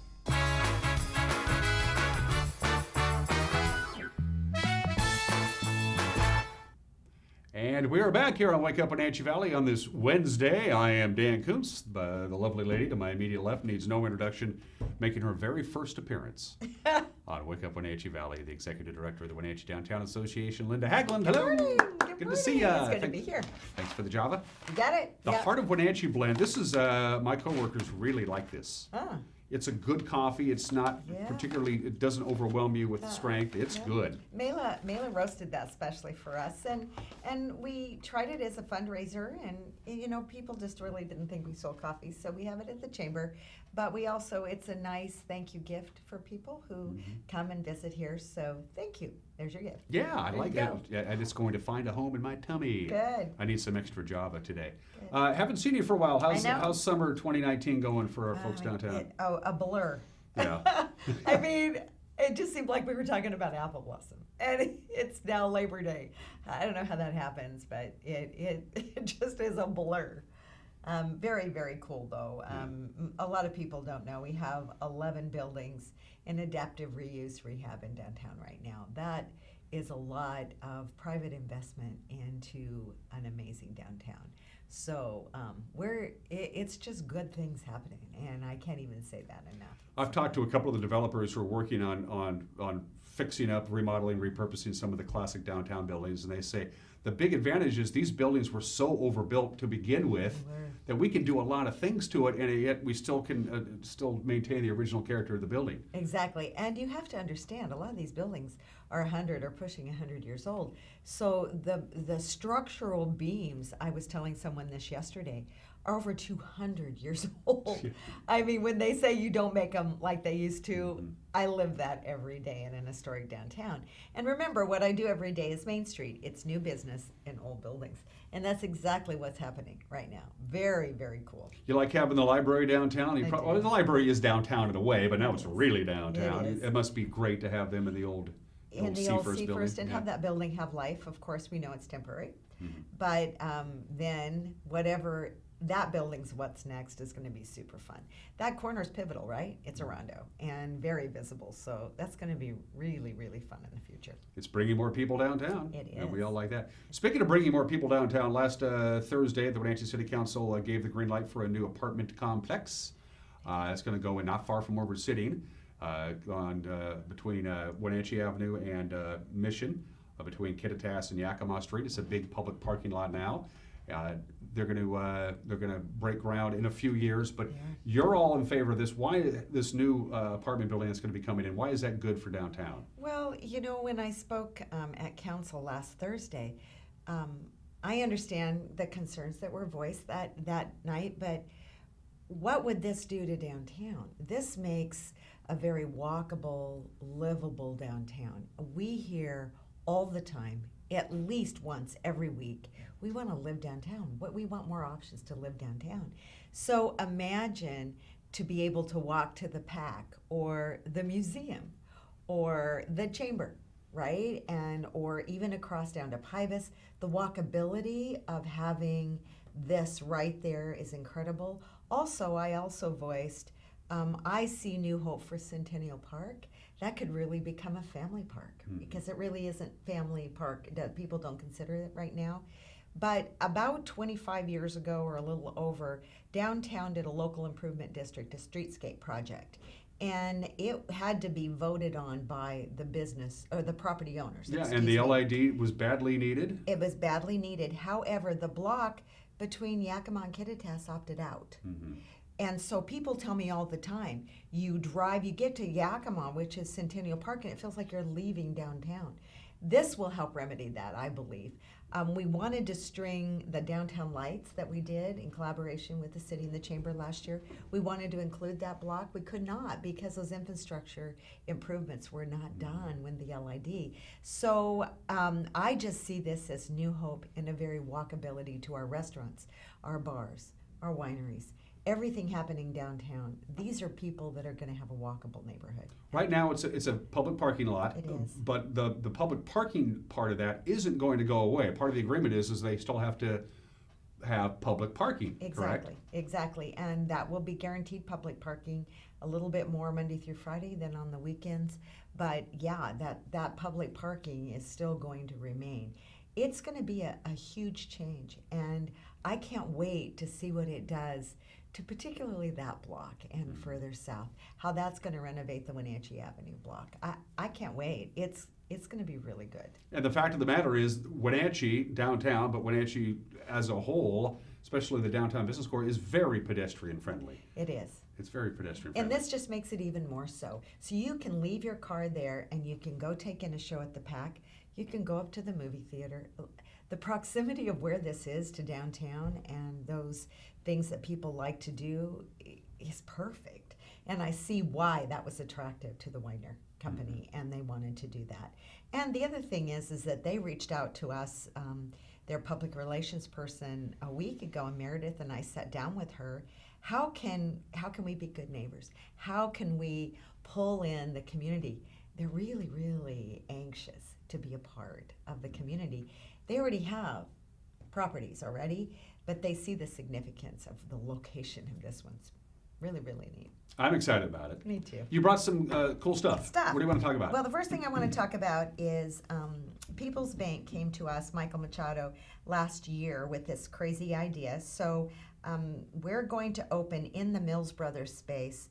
And we are back here on Wake Up Wenatchee Valley on this Wednesday. I am Dan Koontz. The lovely lady to my immediate left needs no introduction, making her very first appearance on Wake Up Wenatchee Valley, the executive director of the Wenatchee Down Town Association, Linda Haglund. Hello. Good to see you. It's good to be here. Thanks for the Java. You got it. The Heart of Wenatchee blend. This is, my coworkers really like this. Ah. It's a good coffee. It's not particularly, it doesn't overwhelm you with strength. It's good. Mela roasted that specially for us, and we tried it as a fundraiser, and you know, people just really didn't think we sold coffee, so we have it at the chamber. But we also, it's a nice thank you gift for people who come and visit here. So thank you. There's your gift. Yeah, I like it. And it's going to find a home in my tummy. Good. I need some extra Java today. Haven't seen you for a while. How's summer 2019 going for our folks downtown? A blur. Yeah. I mean, it just seemed like we were talking about apple blossom, and it's now Labor Day. I don't know how that happens, but it just is a blur. Very, very cool, though. A lot of people don't know we have 11 buildings in adaptive reuse rehab in downtown right now. That is a lot of private investment into an amazing downtown. So it's just good things happening, and I can't even say that enough. I've talked to a couple of the developers who are working on fixing up, remodeling, repurposing some of the classic downtown buildings, and they say the big advantage is these buildings were so overbuilt to begin with that we can do a lot of things to it, and yet we still can still maintain the original character of the building. Exactly, and you have to understand a lot of these buildings are 100 or pushing 100 years old. So the structural beams, I was telling someone this yesterday, are over 200 years old. I mean, when they say you don't make them like they used to, I live that every day in an historic downtown. And remember, what I do every day is Main Street. It's new business in old buildings. And that's exactly what's happening right now. Very, very cool. You like having the library downtown? Well, the library is downtown in a way, but now it's really downtown. It must be great to have them in the old Seafirst and have that building have life. Of course, we know it's temporary. But then whatever, that building's what's next is going to be super fun. That corner's pivotal, right? It's a rondo and very visible. So that's going to be really, really fun in the future. It's bringing more people downtown. It is. And we all like that. Speaking of bringing more people downtown, last Thursday, the Wenatchee City Council gave the green light for a new apartment complex. It's going to go in not far from where we're sitting, between Wenatchee Avenue and Mission, between Kittitas and Yakima Street. It's a big public parking lot now. They're going to break ground in a few years, but you're all in favor of this. Why this new apartment building that's going to be coming in? Why is that good for downtown? Well, you know, when I spoke at council last Thursday, I understand the concerns that were voiced that night, but what would this do to downtown? This makes a very walkable, livable downtown. We hear all the time, at least once every week, we want to live downtown. We want more options to live downtown. So imagine to be able to walk to the PAC or the museum or the chamber, right? Or even across down to Pybus. The walkability of having this right there is incredible. Also, I also voiced, I see New Hope for Centennial Park. That could really become a family park because it really isn't family park. People don't consider it right now. But about 25 years ago or a little over, downtown did a local improvement district, a streetscape project. And it had to be voted on by the business or the property owners. Yeah, and the LID was badly needed? It was badly needed. However, the block between Yakima and Kittitas opted out. And so people tell me all the time, you get to Yakima, which is Centennial Park, and it feels like you're leaving downtown. this will help remedy that, I believe. We wanted to string the downtown lights that we did in collaboration with the city and the chamber last year. We wanted to include that block. We could not because those infrastructure improvements were not done when the LID. So I just see this as new hope and a very walkability to our restaurants, our bars, our wineries. Everything happening downtown. These are people that are going to have a walkable neighborhood. Right now, it's a public parking lot. It is. But the public parking part of that isn't going to go away. Part of the agreement is they still have to have public parking, correct? Exactly. And that will be guaranteed public parking, a little bit more Monday through Friday than on the weekends. But yeah, that public parking is still going to remain. It's going to be a huge change. And I can't wait to see what it does to particularly that block and further south, how that's going to renovate the Wenatchee Avenue block. I can't wait. It's going to be really good. And the fact of the matter is, Wenatchee downtown, but Wenatchee as a whole, especially the downtown business core, is very pedestrian friendly. It is. It's very pedestrian friendly. And this just makes it even more so. So you can leave your car there and you can go take in a show at the PAC. You can go up to the movie theater. The proximity of where this is to downtown and those things that people like to do is perfect. And I see why that was attractive to the Weiner Company, and they wanted to do that. And the other thing is that they reached out to us, their public relations person, a week ago, and Meredith and I sat down with her. How can we be good neighbors? How can we pull in the community? They're really, really anxious to be a part of the community. They already have properties already, but they see the significance of the location of this one's really, really neat. I'm excited about it. Me too. You brought some cool stuff. What do you want to talk about? Well, the first thing I want to talk about is People's Bank came to us, Michael Machado, last year with this crazy idea. So we're going to open in the Mills Brothers space,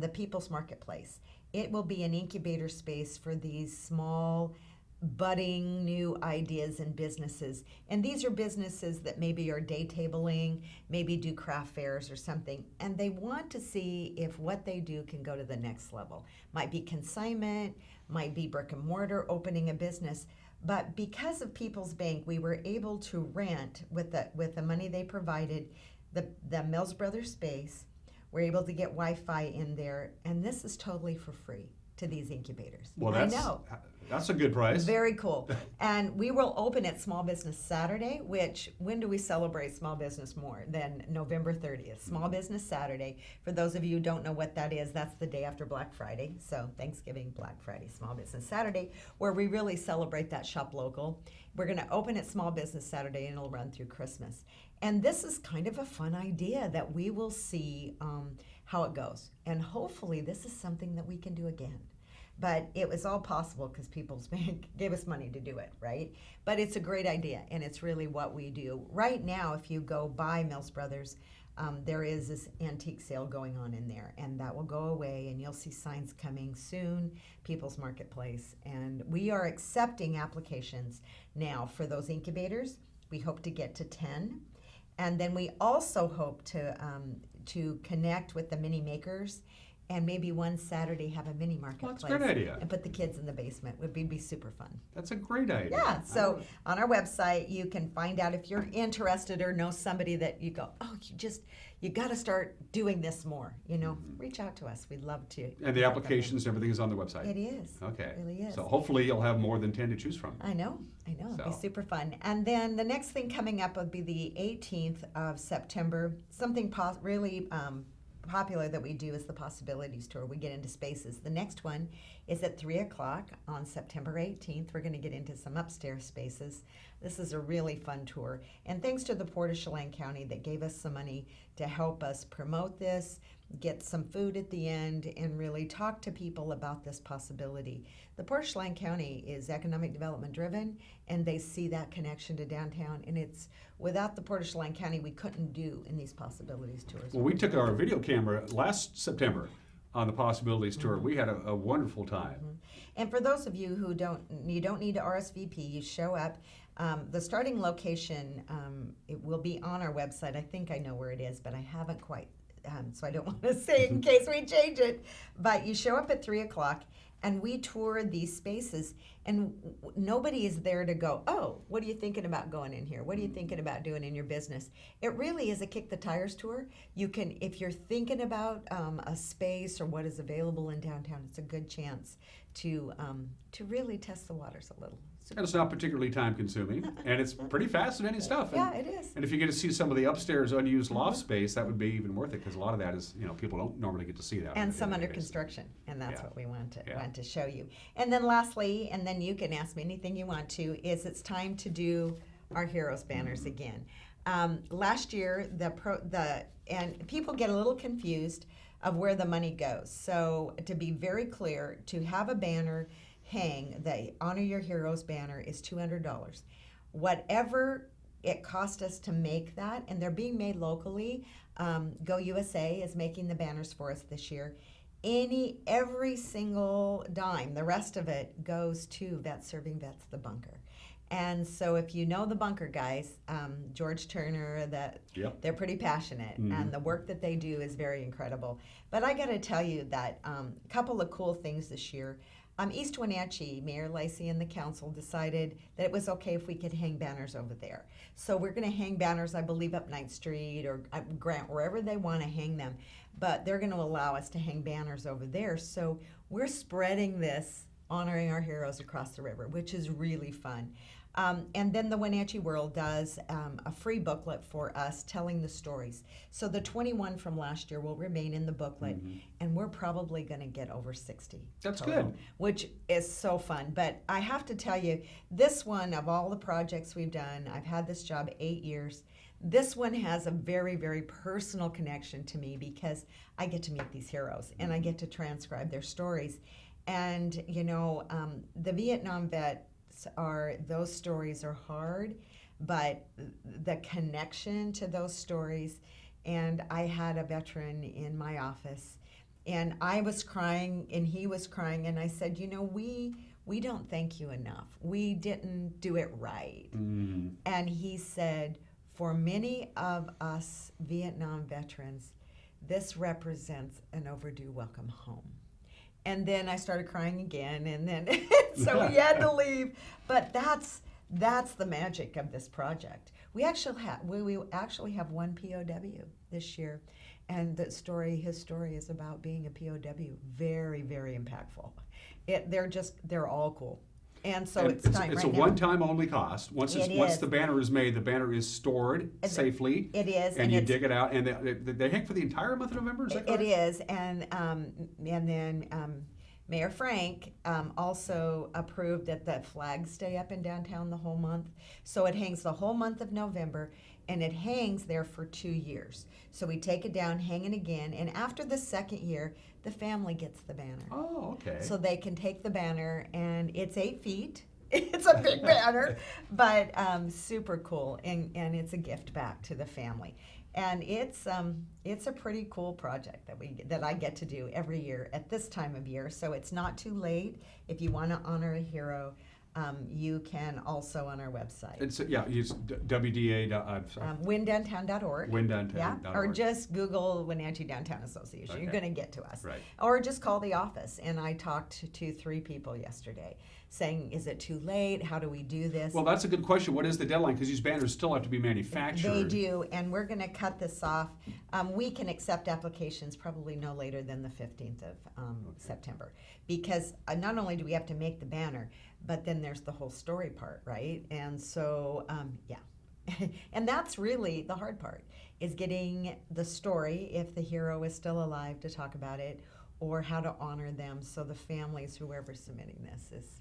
the People's Marketplace. It will be an incubator space for these small, budding new ideas and businesses. And these are businesses that maybe are day tabling, maybe do craft fairs or something, and they want to see if what they do can go to the next level. Might be consignment, might be brick and mortar, opening a business. But because of People's Bank, we were able to rent with the money they provided, the Mills Brothers space. We're able to get Wi-Fi in there, and this is totally for free to these incubators. Well, I know. That's a good price. Very cool. And we will open at Small Business Saturday, which, when do we celebrate small business more than November 30th? Small Business Saturday. For those of you who don't know what that is, that's the day after Black Friday. So Thanksgiving, Black Friday, Small Business Saturday, where we really celebrate that shop local. We're going to open at Small Business Saturday, and it'll run through Christmas. And this is kind of a fun idea that we will see how it goes. And hopefully this is something that we can do again. But it was all possible because People's Bank gave us money to do it, right? But it's a great idea, and it's really what we do. Right now, if you go by Mills Brothers, there is this antique sale going on in there, and that will go away, and you'll see signs coming soon, People's Marketplace. And we are accepting applications now for those incubators. We hope to get to 10. And then we also hope to connect with the mini makers, and maybe one Saturday have a mini marketplace. Well, that's a great idea. And put the kids in the basement. Would be super fun. That's a great idea. Yeah, so on our website, you can find out if you're interested or know somebody that you go, oh, you got to start doing this more. Reach out to us. We'd love to. And the applications and everything is on the website. It is. Okay. It really is. So hopefully you'll have more than 10 to choose from. I know. It'll be super fun. And then the next thing coming up would be the 18th of September. Something really popular that we do is the Possibilities Tour. We get into spaces. The next one is at 3 o'clock on September 18th. We're going to get into some upstairs spaces. This is a really fun tour. And thanks to the Port of Chelan County that gave us some money to help us promote this, get some food at the end, and really talk to people about this possibility. The Port of Chelan County is economic development driven, and they see that connection to downtown. And it's without the Port of Chelan County, we couldn't do in these Possibilities Tours. Well, we took our video camera last September on the Possibilities Tour. We had a wonderful time. And for those of you who don't need to RSVP, you show up. The starting location, it will be on our website. I think I know where it is, but I haven't quite, so I don't want to say it in case we change it. But you show up at 3 o'clock, And we tour these spaces, and nobody is there to go, oh, what are you thinking about going in here? What are you thinking about doing in your business? It really is a kick the tires tour. You can, if you're thinking about a space or what is available in downtown, it's a good chance to really test the waters a little. And it's not particularly time consuming, and it's pretty fascinating stuff. Yeah, it is. And if you get to see some of the upstairs unused loft space, that would be even worth it, because a lot of that is, people don't normally get to see that. And some under construction, and that's Yeah. what we want Yeah. to show you. And then lastly, and then you can ask me anything you want to, is it's time to do our Heroes banners again. Last year, and people get a little confused of where the money goes. So to be very clear, to have a banner hang, the Honor Your Heroes banner is $200. Whatever it cost us to make that, and they're being made locally. Go USA is making the banners for us this year. Every single dime, the rest of it goes to Vets Serving Vets, the bunker. And so if you know the bunker guys, George Turner, they're pretty passionate, and the work that they do is very incredible. But I got to tell you that a couple of cool things this year. East Wenatchee, Mayor Lacey and the council decided that it was okay if we could hang banners over there. So we're going to hang banners, I believe, up 9th Street or Grant, wherever they want to hang them. But they're going to allow us to hang banners over there. So we're spreading this, honoring our heroes across the river, which is really fun. And then the Wenatchee World does a free booklet for us telling the stories. So the 21 from last year will remain in the booklet, and we're probably going to get over 60. That's total, good. Which is so fun. But I have to tell you, this one, of all the projects we've done, I've had this job 8 years. This one has a very, very personal connection to me because I get to meet these heroes, and I get to transcribe their stories. And, the Vietnam vet, those stories are hard, but the connection to those stories, and I had a veteran in my office, and I was crying and he was crying, and I said, we don't thank you enough. We didn't do it right. And he said, for many of us Vietnam veterans, this represents an overdue welcome home. And then I started crying again, and then so we had to leave. But that's the magic of this project. We actually have one POW this year, and his story is about being a POW. Very, very impactful. They're all cool. And so it's time It's right a now. one-time only cost. Once the banner is made, the banner is stored safely. It is, and you dig it out, and they hang for the entire month of November. Is that correct? It is, and then Mayor Frank also approved that the flags stay up in downtown the whole month. So it hangs the whole month of November, and it hangs there for 2 years. So we take it down, hang it again, and after the second year, the family gets the banner. Oh, okay. So they can take the banner, and it's 8 feet. It's a big banner, but super cool, and it's a gift back to the family. And it's a pretty cool project that I get to do every year at this time of year. So it's not too late. If you want to honor a hero, you can also on our website. Use WinDowntown.org. WinDowntown.org. Yeah, or just Google Wenatchee Down Town Association. Okay. You're going to get to us. Right. Or just call the office. And I talked to 3 people yesterday saying, is it too late? How do we do this? Well, that's a good question. What is the deadline? Because these banners still have to be manufactured. They do, and we're going to cut this off. We can accept applications probably no later than the 15th of September, because not only do we have to make the banner, but then there's the whole story part, right? And so, and that's really the hard part, is getting the story, if the hero is still alive, to talk about it, or how to honor them, so the families, whoever's submitting this is.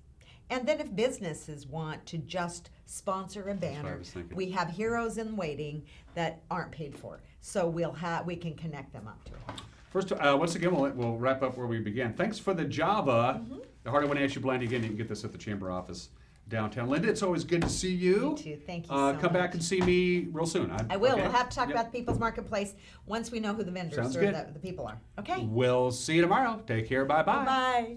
And then if businesses want to just sponsor a banner, we have heroes in waiting that aren't paid for. So we can connect them up to it. First, once again, we'll wrap up where we began. Thanks for the Java, the Heart of Wenatchee blend. Again, you can get this at the chamber office downtown. Linda, it's always good to see you. You too. Thank you so much. Come back and see me real soon. I will. Okay? We'll have to talk about the People's Marketplace once we know who the vendors Sounds or good. the people are. Okay? We'll see you tomorrow. Take care. Bye-bye. Bye.